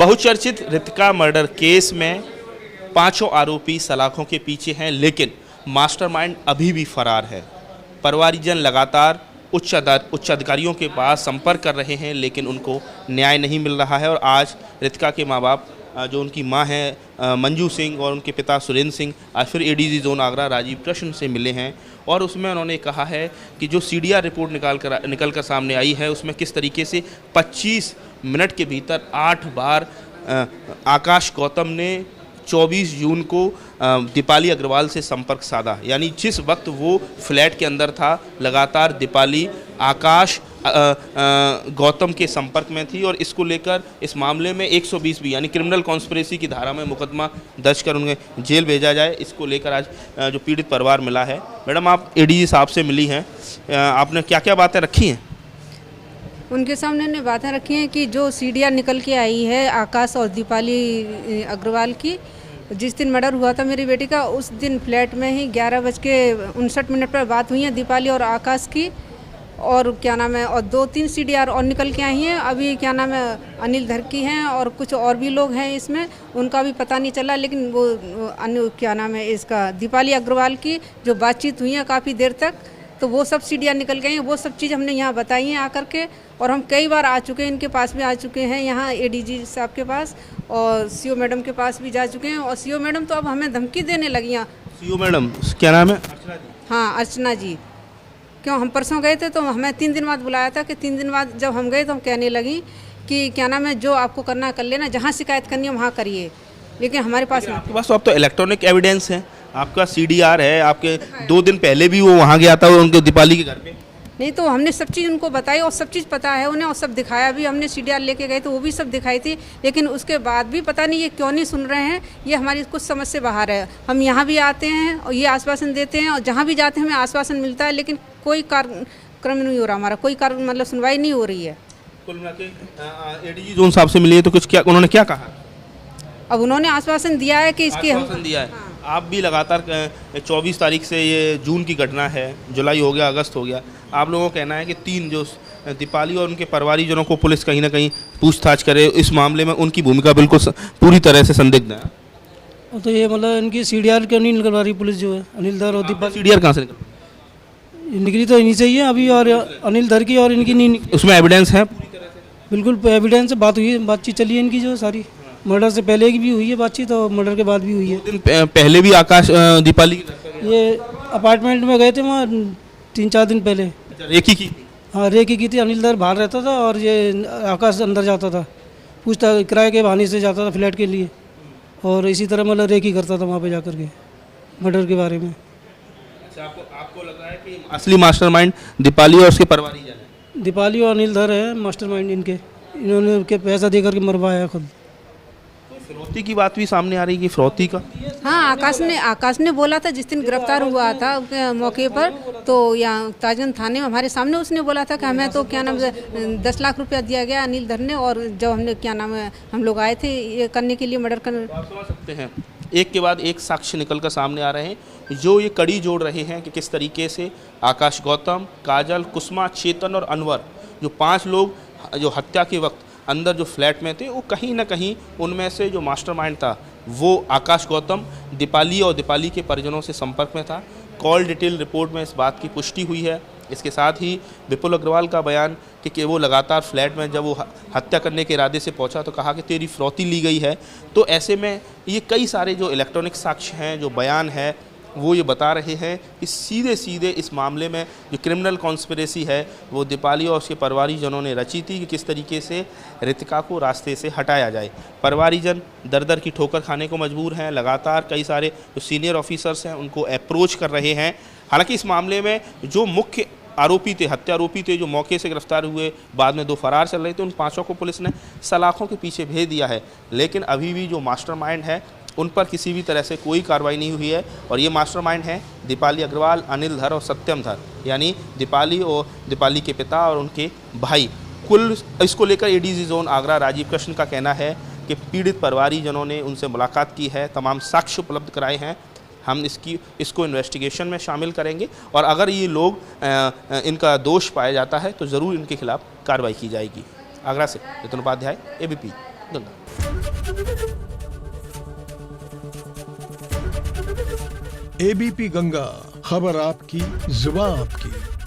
बहुचर्चित Ritika murder case में पांचों आरोपी सलाखों के पीछे हैं, लेकिन मास्टरमाइंड अभी भी फरार है। परिवारजन लगातार उच्च अधिकारियों के पास संपर्क कर रहे हैं, लेकिन उनको न्याय नहीं मिल रहा है। और आज रितिका के माँ बाप, जो उनकी मां है मंजू सिंह और उनके पिता सुरेंद्र सिंह, आज फिर एडीजी जोन आगरा राजीव कृष्ण से मिले हैं। और उसमें उन्होंने कहा है कि जो सीडीआर रिपोर्ट निकल कर सामने आई है, उसमें किस तरीके से 25 मिनट के भीतर 8 बार आकाश गौतम ने 24 जून को दीपाली अग्रवाल से संपर्क साधा। यानी जिस वक्त वो फ्लैट के अंदर था, लगातार दीपाली आकाश गौतम के संपर्क में थी। और इसको लेकर इस मामले में 120 भी यानी क्रिमिनल कॉन्स्पिरेसी की धारा में मुकदमा दर्ज कर उन्हें जेल भेजा जाए, इसको लेकर आज जो पीड़ित परिवार मिला है। मैडम, आप एडीजी साहब से मिली हैं, आपने क्या क्या बातें रखी हैं? उनके सामने ने बातें रखी हैं कि जो सीडीआर निकल के आई है आकाश और दीपाली अग्रवाल की, जिस दिन मर्डर हुआ था मेरी बेटी का, उस दिन फ्लैट में ही 11:59 पर बात हुई है दीपाली और आकाश की। और क्या नाम है, और 2-3 सीडीआर और निकल के आई हैं। अभी क्या नाम है, अनिल धर की हैं और कुछ और भी लोग हैं इसमें, उनका भी पता नहीं चला। लेकिन वो क्या नाम है इसका, दीपाली अग्रवाल की जो बातचीत हुई है काफ़ी देर तक, तो वो सब सीडीआर निकल गए हैं। वो सब चीज़ हमने यहाँ बताई हैं आकर के, और हम कई बार आ चुके हैं, इनके पास भी आ चुके हैं यहाँ एडीजी साहब के पास, और सीओ मैडम के पास भी जा चुके हैं। और सीओ मैडम तो अब हमें धमकी देने लगी हैं। सीओ मैडम क्या नाम है? हाँ, अर्चना जी। क्यों, हम परसों गए थे तो हमें 3 दिन बाद बुलाया था कि 3 दिन बाद जब हम गए तो हम कहने लगी कि क्या नाम है, जो आपको करना है कर लेना, जहाँ शिकायत करनी है वहाँ करिए, लेकिन हमारे पास आपके पास तो अब तो इलेक्ट्रॉनिक एविडेंस है, आपका सीडीआर है, आपके 2 दिन पहले भी वो वहाँ गया था उनके दीपाली के घर पे। नहीं, तो हमने सब चीज़ उनको बताई और सब चीज़ पता है उन्हें, और सब दिखाया भी हमने। सीडीआर लेके गए तो वो भी सब दिखाई थी, लेकिन उसके बाद भी पता नहीं ये क्यों नहीं सुन रहे हैं। ये हमारी कुछ समझ से बाहर है। हम यहाँ भी आते हैं और ये आश्वासन देते हैं, और जहाँ भी जाते हैं हमें आश्वासन मिलता है, लेकिन कोई कार्यक्रम नहीं हो रहा, हमारा कोई कार्य मतलब सुनवाई नहीं हो रही है। कुल मिला के एडीजी जोन साहब से मिली तो कुछ क्या उन्होंने क्या कहा? अब उन्होंने आश्वासन दिया है कि इसकी आश्वासन दिया है। आप भी लगातार 24 तारीख से, ये जून की घटना है, जुलाई हो गया, अगस्त हो गया, आप लोगों का कहना है कि 3 जो दीपाली और उनके परिवारजनों को पुलिस कहीं ना कहीं पूछताछ करे, इस मामले में उनकी भूमिका बिल्कुल पूरी तरह से संदिग्ध है। तो ये मतलब इनकी सीडीआर क्यों नहीं निकलवा रही पुलिस जो है? अनिल धर और दीपाली सीडीआर कहाँ से निकली तो इन्हीं चाहिए अभी, और अनिल धर की और इनकी नहीं। उसमें एविडेंस है? बिल्कुल एविडेंस, बात हुई है, बातचीत चली है इनकी जो सारी। मर्डर से पहले की भी हुई है बातचीत और मर्डर के बाद भी हुई है। 2 दिन पहले भी आकाश दीपाली ये अपार्टमेंट में गए थे वहाँ 3-4 दिन पहले। रेकी की? हाँ, रेकी की थी। अनिल धर बाहर रहता था और ये आकाश अंदर जाता था, पूछता किराए के बहाने से जाता था फ्लैट के लिए, और इसी तरह मतलब रेकी करता था वहाँ पे जाकर के मर्डर के बारे में। अच्छा, आपको लग रहा है कि असली मास्टरमाइंड दीपाली और उसके परिवारजन है? दीपाली और अनिल धर है मास्टरमाइंड इनके, इन्होंने उनके पैसा दे करके मरवाया खुद। फिरौती की बात भी सामने आ रही है कि फिरौती का? हाँ, आकाश ने बोला था जिस दिन गिरफ्तार हुआ था मौके पर, तो यहाँ ताजगंज थाने में हमारे सामने उसने बोला था कि हमें तो क्या नाम है 10 लाख रुपया दिया गया अनिल धर ने। और जब हमने क्या नाम है, हम लोग आए थे ये करने के लिए, मर्डर करने। आप समझ सकते हैं, एक के बाद एक साक्ष्य निकल कर सामने आ रहे हैं जो ये कड़ी जोड़ रहे हैं कि किस तरीके से आकाश गौतम, काजल, कुसुमा, चेतन और अनवर, जो 5 लोग जो हत्या के वक्त अंदर जो फ्लैट में थे, वो कहीं ना कहीं उनमें से जो मास्टरमाइंड था वो आकाश गौतम, दीपाली और दीपाली के परिजनों से संपर्क में था। कॉल डिटेल रिपोर्ट में इस बात की पुष्टि हुई है। इसके साथ ही विपुल अग्रवाल का बयान कि वो लगातार फ्लैट में जब वो हत्या करने के इरादे से पहुंचा तो कहा कि तेरी फिरौती ली गई है। तो ऐसे में ये कई सारे जो इलेक्ट्रॉनिक साक्ष्य हैं, जो बयान है, वो ये बता रहे हैं कि सीधे सीधे इस मामले में जो क्रिमिनल कॉन्स्पिरेसी है वो दीपाली और उसके परिवारजनों ने रची थी कि किस तरीके से रितिका को रास्ते से हटाया जाए। परिवारजन दर दर की ठोकर खाने को मजबूर हैं। लगातार कई सारे जो सीनियर ऑफिसर्स हैं उनको अप्रोच कर रहे हैं। हालांकि इस मामले में जो मुख्य आरोपी थे, हत्या आरोपी थे, जो मौके से गिरफ्तार हुए, बाद में 2 फरार चल रहे थे, उन 5 को पुलिस ने सलाखों के पीछे भेज दिया है। लेकिन अभी भी जो मास्टरमाइंड है उन पर किसी भी तरह से कोई कार्रवाई नहीं हुई है। और ये मास्टरमाइंड है दीपाली अग्रवाल, अनिल धर और सत्यम धर, यानी दीपाली और दीपाली के पिता और उनके भाई। कुल इसको लेकर एडीजी जोन आगरा राजीव कृष्ण का कहना है कि पीड़ित परिवारजनों ने उनसे मुलाकात की है, तमाम साक्ष्य उपलब्ध कराए हैं। हम इसको इन्वेस्टिगेशन में शामिल करेंगे, और अगर ये लोग इनका दोष पाया जाता है तो ज़रूर इनके खिलाफ कार्रवाई की जाएगी। आगरा से नितिन उपाध्याय, एबीपी। गंगा। एबीपी गंगा, खबर आपकी, जुबान आपकी।